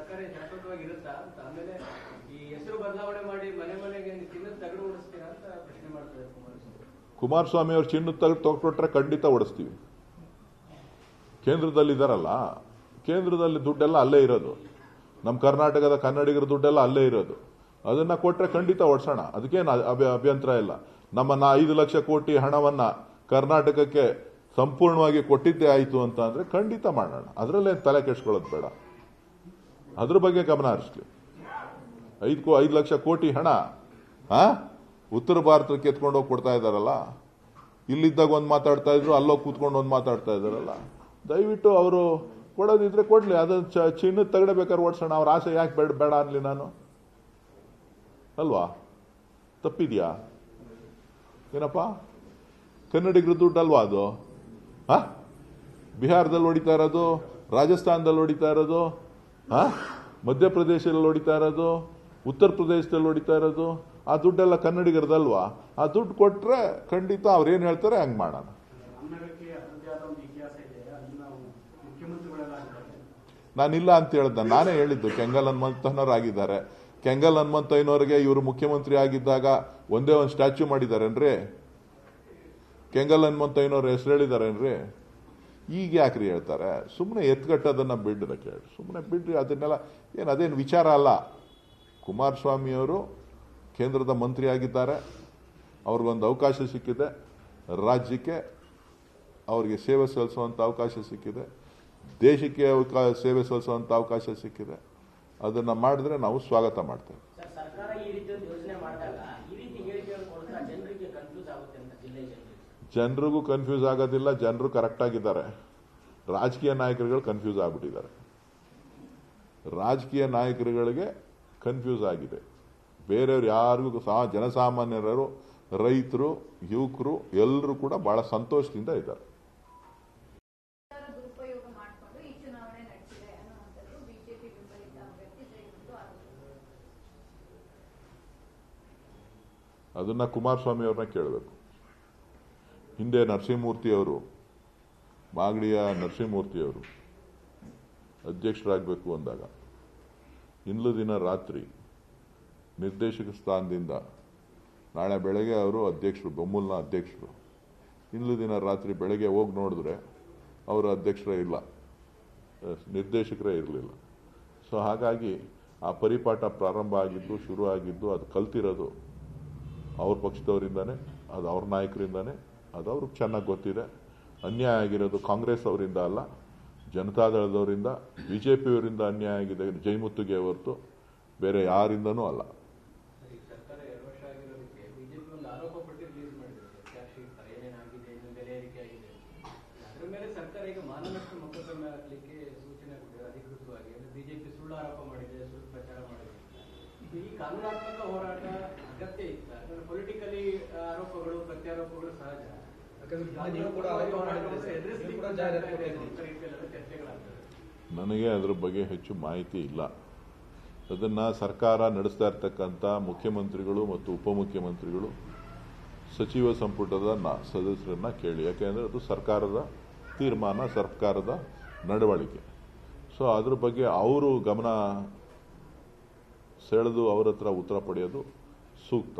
ಸರ್ಕಾರ ಶಾಶ್ವತವಾಗಿರುತ್ತಾ ಅಂತ. ಆಮೇಲೆ ಈ ಹೆಸರು ಬದಲಾವಣೆ ಮಾಡಿ ಮನೆ ಮನೆಗೆ ಚಿನ್ನದ ತಗಡು ಓಡಿಸ್ತೀರಾ ಅಂತ ಪ್ರಶ್ನೆ ಮಾಡ್ತಾರೆ ಕುಮಾರಸ್ವಾಮಿ ಅವರು. ಚಿನ್ನದ ತಗಡು ತೊಗೊಟ್ರೆ ಖಂಡಿತ ಓಡಿಸ್ತೀವಿ. ಕೇಂದ್ರದಲ್ಲಿ ಇದಾರಲ್ಲ, ಕೇಂದ್ರದಲ್ಲಿ ದುಡ್ಡೆಲ್ಲ ಅಲ್ಲೇ ಇರೋದು. ನಮ್ಮ ಕರ್ನಾಟಕದ ಕನ್ನಡಿಗರ ದುಡ್ಡೆಲ್ಲ ಅಲ್ಲೇ ಇರೋದು. ಅದನ್ನ ಕೊಟ್ರೆ ಖಂಡಿತ ಓಡಿಸೋಣ. ಅದಕ್ಕೇನು ಅಭ್ಯಂತರ ಇಲ್ಲ. ನಮ್ಮನ್ನ 5 ಲಕ್ಷ ಕೋಟಿ ಹಣವನ್ನ ಕರ್ನಾಟಕಕ್ಕೆ ಸಂಪೂರ್ಣವಾಗಿ ಕೊಟ್ಟಿದ್ದೇ ಆಯಿತು ಅಂತ ಅಂದ್ರೆ ಖಂಡಿತ ಮಾಡೋಣ. ಅದರಲ್ಲೇ ತಲೆ ಕೆಡಿಸ್ಕೊಳ್ಳೋದು ಬೇಡ. ಅದ್ರ ಬಗ್ಗೆ ಗಮನ ಹರಿಸ್ಲಿ. 5 ಲಕ್ಷ ಕೋಟಿ ಹಣ ಉತ್ತರ ಭಾರತಕ್ಕೆ ಎತ್ಕೊಂಡು ಹೋಗಿ ಕೊಡ್ತಾ ಇದ್ದಾರಲ್ಲ. ಇಲ್ಲಿದ್ದಾಗ ಒಂದು ಮಾತಾಡ್ತಾ ಇದ್ರು, ಅಲ್ಲೋಗಿ ಕೂತ್ಕೊಂಡು ಒಂದು ಮಾತಾಡ್ತಾ ಇದ್ದಾರಲ್ಲ. ದಯವಿಟ್ಟು ಅವರು ಕೊಡೋದಿದ್ರೆ ಕೊಡ್ಲಿ. ಅದನ್ನ ಚಿನ್ನದ ತಗಡಬೇಕಾದ್ರೆ ಓಡಿಸೋಣ. ಅವ್ರ ಆಸೆ ಯಾಕೆ ಬೇಡ ಅನ್ಲಿ ನಾನು? ಅಲ್ವಾ? ತಪ್ಪಿದ್ಯಾ ಏನಪ್ಪ? ಕನ್ನಡಿಗರ ದುಡ್ಡು ಅಲ್ವಾ ಅದು? ಬಿಹಾರದಲ್ಲಿ ಹೊಡಿತಾ ಇರೋದು, ರಾಜಸ್ಥಾನದಲ್ಲಿ ಹೊಡಿತಾ ಇರೋದು, ಮಧ್ಯಪ್ರದೇಶದಲ್ಲಿ ಹೊಡಿತಾ ಇರೋದು, ಉತ್ತರ ಪ್ರದೇಶದಲ್ಲಿ ಹೊಡಿತಾ ಇರೋದು. ಆ ದುಡ್ಡೆಲ್ಲ ಕನ್ನಡಿಗರದಲ್ವಾ? ಆ ದುಡ್ಡು ಕೊಟ್ರೆ ಖಂಡಿತ ಅವ್ರೇನು ಹೇಳ್ತಾರೆ ಹಂಗೆ ಮಾಡೋಣ. ನಾನಿಲ್ಲ ಅಂತ ಹೇಳ್ದ. ನಾನೇ ಹೇಳಿದ್ದು ಕೆಂಗಲ್ ಹನುಮಂತನವರಾಗಿದ್ದಾರೆ. ಕೆಂಗಲ್ ಹನುಮಂತಯ್ಯನವರಿಗೆ ಇವರು ಮುಖ್ಯಮಂತ್ರಿ ಆಗಿದ್ದಾಗ ಒಂದೇ ಒಂದು ಸ್ಟ್ಯಾಚ್ಯೂ ಮಾಡಿದಾರೇನ್ರಿ? ಕೆಂಗಲ್ ಹನುಮಂತಯ್ಯನವ್ರ ಹೆಸರು ಹೇಳಿದಾರೇನ್ರಿ? ಈಗ ಯಾಕ್ರಿ ಹೇಳ್ತಾರೆ? ಸುಮ್ಮನೆ ಎತ್ಕಟ್ಟೋದನ್ನ ಬಿಡ್ರಿ, ಕೇಳಿ ಸುಮ್ಮನೆ ಬಿಡ್ರಿ. ಅದನ್ನೆಲ್ಲ ಅದೇನು ವಿಚಾರ ಅಲ್ಲ. ಕುಮಾರಸ್ವಾಮಿಯವರು ಕೇಂದ್ರದ ಮಂತ್ರಿ ಆಗಿದ್ದಾರೆ. ಅವ್ರಿಗೊಂದು ಅವಕಾಶ ಸಿಕ್ಕಿದೆ. ರಾಜ್ಯಕ್ಕೆ ಅವ್ರಿಗೆ ಸೇವೆ ಸಲ್ಲಿಸುವಂಥ ಅವಕಾಶ ಸಿಕ್ಕಿದೆ. ದೇಶಕ್ಕೆ ಸೇವೆ ಸಲ್ಲಿಸುವಂಥ ಅವಕಾಶ ಸಿಕ್ಕಿದೆ. ಅದನ್ನ ಮಾಡಿದ್ರೆ ನಾವು ಸ್ವಾಗತ ಮಾಡ್ತೇವೆ. ಜನರಿಗೂ ಕನ್ಫ್ಯೂಸ್ ಆಗೋದಿಲ್ಲ. ಜನರು ಕರೆಕ್ಟ್ ಆಗಿದ್ದಾರೆ. ರಾಜಕೀಯ ನಾಯಕರುಗಳು ಕನ್ಫ್ಯೂಸ್ ಆಗ್ಬಿಟ್ಟಿದ್ದಾರೆ. ರಾಜಕೀಯ ನಾಯಕರುಗಳಿಗೆ ಕನ್ಫ್ಯೂಸ್ ಆಗಿದೆ. ಬೇರೆಯವ್ರು ಯಾರಿಗೂ ಜನಸಾಮಾನ್ಯರು, ರೈತರು, ಯುವಕರು ಎಲ್ಲರೂ ಕೂಡ ಬಹಳ ಸಂತೋಷದಿಂದ ಇದ್ದಾರೆ. ಅದನ್ನ ಕುಮಾರಸ್ವಾಮಿ ಅವ್ರನ್ನ ಕೇಳಬೇಕು. ಹಿಂದೆ ನರಸಿಂಹಮೂರ್ತಿಯವರು, ಮಾಗಡಿಯ ನರಸಿಂಹಮೂರ್ತಿಯವರು ಅಧ್ಯಕ್ಷರಾಗಬೇಕು ಅಂದಾಗ ಇಂದು ದಿನ ರಾತ್ರಿ ನಿರ್ದೇಶಕ ಸ್ಥಾನದಿಂದ ನಾಳೆ ಬೆಳಗ್ಗೆ ಅವರು ಅಧ್ಯಕ್ಷರು, ಬೊಮ್ಮಲ್ನ ಅಧ್ಯಕ್ಷರು. ಇಂದು ದಿನ ರಾತ್ರಿ ಬೆಳಗ್ಗೆ ಹೋಗಿ ನೋಡಿದ್ರೆ ಅವರು ಅಧ್ಯಕ್ಷರೇ ಇಲ್ಲ, ನಿರ್ದೇಶಕರೇ ಇರಲಿಲ್ಲ. ಸೊ ಹಾಗಾಗಿ ಆ ಪರಿಪಾಠ ಪ್ರಾರಂಭ ಆಗಿದ್ದು, ಶುರು ಆಗಿದ್ದು, ಅದು ಕಲ್ತಿರೋದು ಅವ್ರ ಪಕ್ಷದವರಿಂದಾನೆ, ಅದು ಅವ್ರ ನಾಯಕರಿಂದಾನೆ. ಅದು ಅವ್ರಿಗೆ ಚೆನ್ನಾಗಿ ಗೊತ್ತಿದೆ. ಅನ್ಯಾಯ ಆಗಿರೋದು ಕಾಂಗ್ರೆಸ್ ಅವರಿಂದ ಅಲ್ಲ, ಜನತಾದಳದವರಿಂದ, ಬಿಜೆಪಿಯವರಿಂದ ಅನ್ಯಾಯ ಆಗಿದೆ ಜೈಮುತ್ತುಗೆ ಹೊರತು ಬೇರೆ ಯಾರಿಂದನೂ ಅಲ್ಲ. ಈ ಕಾನೂನಾತ್ಮಕ ಹೋರಾಟ ಅಗತ್ಯ ಇತ್ತ? ಪೊಲಿಟಿಕಲಿ ಆರೋಪಗಳು ಪ್ರತ್ಯಾರೋಪಗಳು ಸಹಜ. ನನಗೆ ಅದರ ಬಗ್ಗೆ ಹೆಚ್ಚು ಮಾಹಿತಿ ಇಲ್ಲ. ಅದನ್ನ ಸರ್ಕಾರ ನಡೆಸ್ತಾ ಇರ್ತಕ್ಕಂಥ ಮುಖ್ಯಮಂತ್ರಿಗಳು ಮತ್ತು ಉಪಮುಖ್ಯಮಂತ್ರಿಗಳು, ಸಚಿವ ಸಂಪುಟದ ಸದಸ್ಯರನ್ನ ಕೇಳಿ. ಯಾಕೆಂದರೆ ಅದು ಸರ್ಕಾರದ ತೀರ್ಮಾನ, ಸರ್ಕಾರದ ನಡವಳಿಕೆ. ಸೊ ಅದ್ರ ಬಗ್ಗೆ ಅವರು ಗಮನ ಸೆಳೆದು ಅವರ ಹತ್ರ ಉತ್ತರ ಪಡೆಯೋದು ಸೂಕ್ತ.